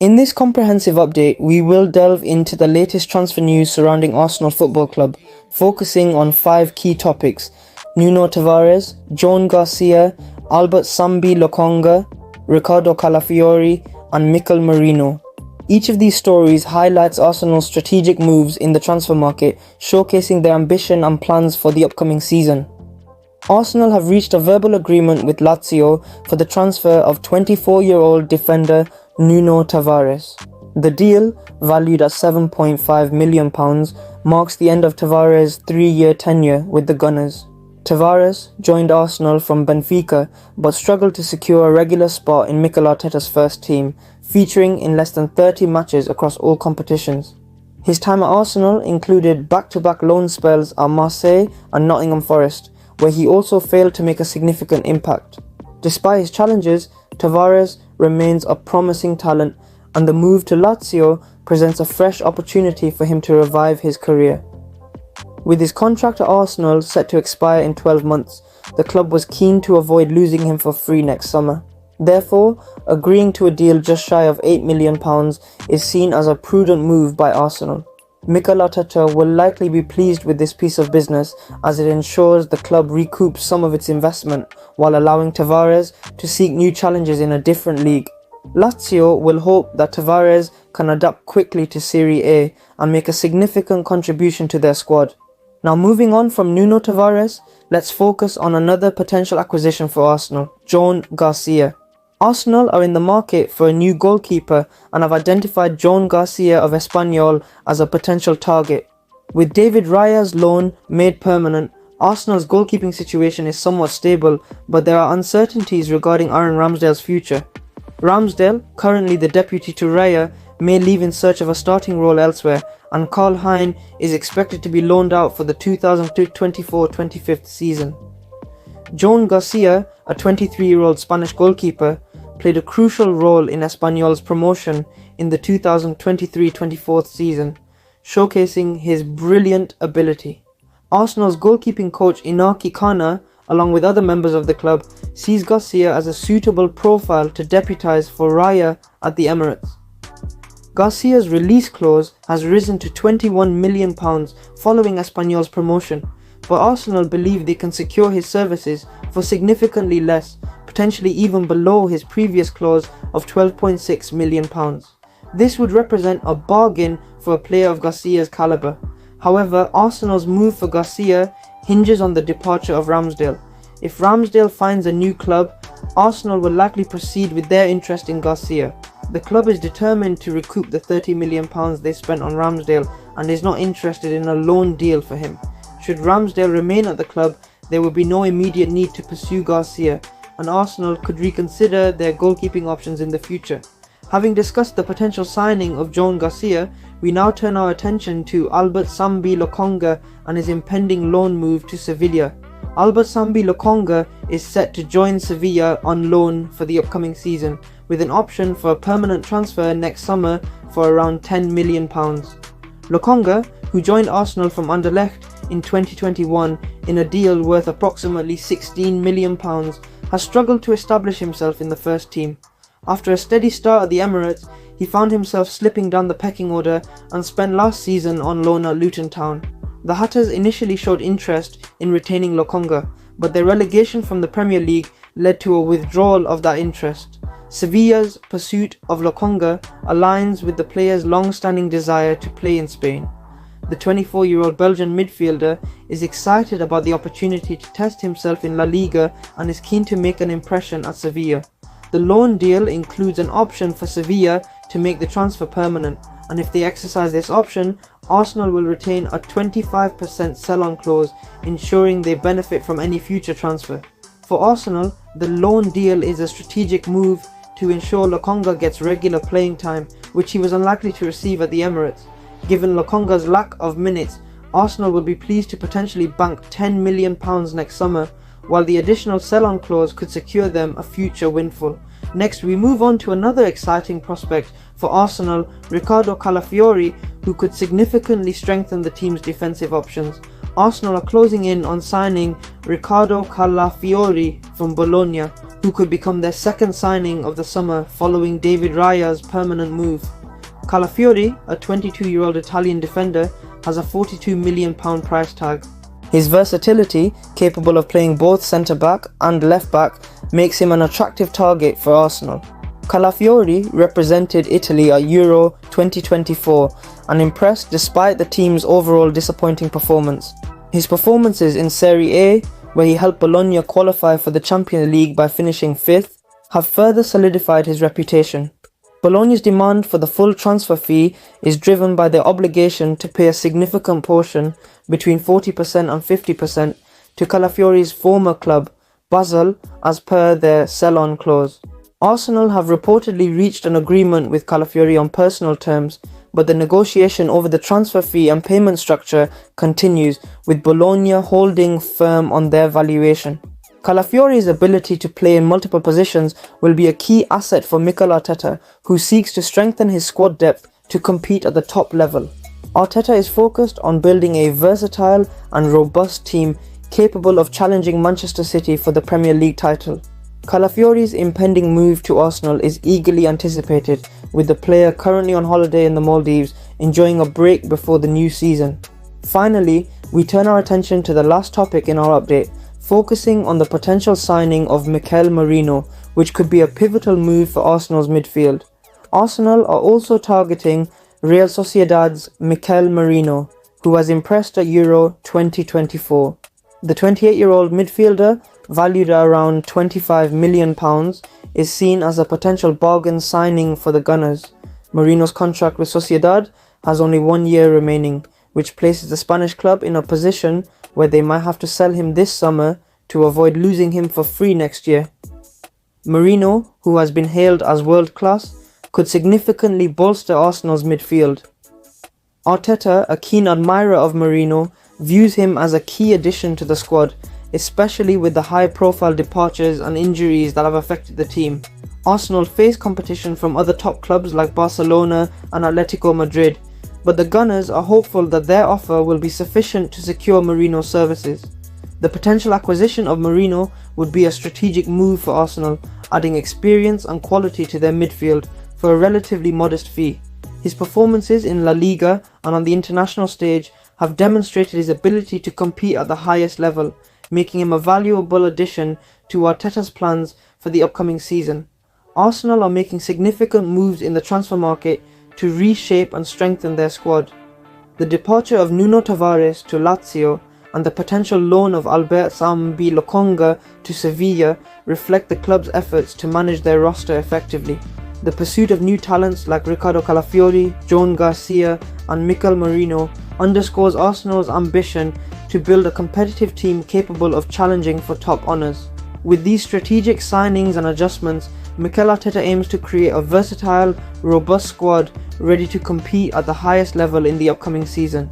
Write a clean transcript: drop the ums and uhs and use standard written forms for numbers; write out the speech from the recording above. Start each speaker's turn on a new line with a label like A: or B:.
A: In this comprehensive update, we will delve into the latest transfer news surrounding Arsenal Football Club, focusing on 5 key topics: Nuno Tavares, Joan Garcia, Albert Sambi Lokonga, Riccardo Calafiori, and Merino. Each of these stories highlights Arsenal's strategic moves in the transfer market, showcasing their ambition and plans for the upcoming season. Arsenal have reached a verbal agreement with Lazio for the transfer of 24-year-old defender Nuno Tavares. The deal, valued at £7.5 million, marks the end of Tavares' 3-year tenure with the Gunners. Tavares joined Arsenal from Benfica but struggled to secure a regular spot in Mikel Arteta's first team, featuring in less than 30 matches across all competitions. His time at Arsenal included back-to-back loan spells at Marseille and Nottingham Forest, where he also failed to make a significant impact. Despite his challenges, Tavares remains a promising talent, and the move to Lazio presents a fresh opportunity for him to revive his career. With his contract at Arsenal set to expire in 12 months, the club was keen to avoid losing him for free next summer. Therefore, agreeing to a deal just shy of £8 million is seen as a prudent move by Arsenal. Mikel Arteta will likely be pleased with this piece of business, as it ensures the club recoups some of its investment while allowing Tavares to seek new challenges in a different league. Lazio will hope that Tavares can adapt quickly to Serie A and make a significant contribution to their squad. Now, moving on from Nuno Tavares, let's focus on another potential acquisition for Arsenal, Joan Garcia. Arsenal are in the market for a new goalkeeper and have identified Joan Garcia of Espanyol as a potential target. With David Raya's loan made permanent, Arsenal's goalkeeping situation is somewhat stable, but there are uncertainties regarding Aaron Ramsdale's future. Ramsdale, currently the deputy to Raya, may leave in search of a starting role elsewhere, and Karl Hein is expected to be loaned out for the 2024-25 season. Joan Garcia, a 23-year-old Spanish goalkeeper, played a crucial role in Espanyol's promotion in the 2023-24 season, showcasing his brilliant ability. Arsenal's goalkeeping coach Inaki Kana, along with other members of the club, sees Garcia as a suitable profile to deputise for Raya at the Emirates. Garcia's release clause has risen to £21 million following Espanyol's promotion, but Arsenal believe they can secure his services for significantly less, potentially even below his previous clause of £12.6 million. This would represent a bargain for a player of Garcia's calibre. However, Arsenal's move for Garcia hinges on the departure of Ramsdale. If Ramsdale finds a new club, Arsenal will likely proceed with their interest in Garcia. The club is determined to recoup the £30 million they spent on Ramsdale and is not interested in a loan deal for him. Should Ramsdale remain at the club, there will be no immediate need to pursue Garcia, and Arsenal could reconsider their goalkeeping options in the future. Having discussed the potential signing of Joan Garcia, we now turn our attention to Albert Sambi Lokonga and his impending loan move to Sevilla. Albert Sambi Lokonga is set to join Sevilla on loan for the upcoming season, with an option for a permanent transfer next summer for around £10 million. Lokonga, who joined Arsenal from Anderlecht in 2021 in a deal worth approximately £16 million, has struggled to establish himself in the first team. After a steady start at the Emirates, he found himself slipping down the pecking order and spent last season on loan at Luton Town. The Hatters initially showed interest in retaining Lokonga, but their relegation from the Premier League led to a withdrawal of that interest. Sevilla's pursuit of Lokonga aligns with the player's long-standing desire to play in Spain. The 24-year-old Belgian midfielder is excited about the opportunity to test himself in La Liga and is keen to make an impression at Sevilla. The loan deal includes an option for Sevilla to make the transfer permanent, and if they exercise this option, Arsenal will retain a 25% sell-on clause, ensuring they benefit from any future transfer. For Arsenal, the loan deal is a strategic move to ensure Lokonga gets regular playing time, which he was unlikely to receive at the Emirates. Given Lokonga's lack of minutes, Arsenal will be pleased to potentially bank £10 million next summer, while the additional sell-on clause could secure them a future windfall. Next, we move on to another exciting prospect for Arsenal, Riccardo Calafiori, who could significantly strengthen the team's defensive options. Arsenal are closing in on signing Riccardo Calafiori from Bologna, who could become their second signing of the summer following David Raya's permanent move. Calafiori, a 22-year-old Italian defender, has a £42 million price tag. His versatility, capable of playing both centre-back and left-back, makes him an attractive target for Arsenal. Calafiori represented Italy at Euro 2024 and impressed despite the team's overall disappointing performance. His performances in Serie A, where he helped Bologna qualify for the Champions League by finishing 5th, have further solidified his reputation. Bologna's demand for the full transfer fee is driven by their obligation to pay a significant portion, between 40% and 50%, to Calafiori's former club, Basel, as per their sell-on clause. Arsenal have reportedly reached an agreement with Calafiori on personal terms, but the negotiation over the transfer fee and payment structure continues, with Bologna holding firm on their valuation. Calafiori's ability to play in multiple positions will be a key asset for Mikel Arteta, who seeks to strengthen his squad depth to compete at the top level. Arteta is focused on building a versatile and robust team capable of challenging Manchester City for the Premier League title. Calafiori's impending move to Arsenal is eagerly anticipated, with the player currently on holiday in the Maldives enjoying a break before the new season. Finally, we turn our attention to the last topic in our update, focusing on the potential signing of Merino, which could be a pivotal move for Arsenal's midfield. Arsenal are also targeting Real Sociedad's Merino, who has impressed at Euro 2024. The 28-year-old midfielder, valued at around £25 million, is seen as a potential bargain signing for the Gunners. Merino's contract with Sociedad has only 1 year remaining, which places the Spanish club in a position where they might have to sell him this summer to avoid losing him for free next year. Merino, who has been hailed as world-class, could significantly bolster Arsenal's midfield. Arteta, a keen admirer of Merino, views him as a key addition to the squad, especially with the high-profile departures and injuries that have affected the team. Arsenal face competition from other top clubs like Barcelona and Atletico Madrid, but the Gunners are hopeful that their offer will be sufficient to secure Merino's services. The potential acquisition of Merino would be a strategic move for Arsenal, adding experience and quality to their midfield for a relatively modest fee. His performances in La Liga and on the international stage have demonstrated his ability to compete at the highest level, making him a valuable addition to Arteta's plans for the upcoming season. Arsenal are making significant moves in the transfer market to reshape and strengthen their squad. The departure of Nuno Tavares to Lazio and the potential loan of Albert Sambi Lokonga to Sevilla reflect the club's efforts to manage their roster effectively. The pursuit of new talents like Riccardo Calafiori, Joan Garcia and Mikel Merino underscores Arsenal's ambition to build a competitive team capable of challenging for top honours. With these strategic signings and adjustments, Mikel Arteta aims to create a versatile, robust squad ready to compete at the highest level in the upcoming season.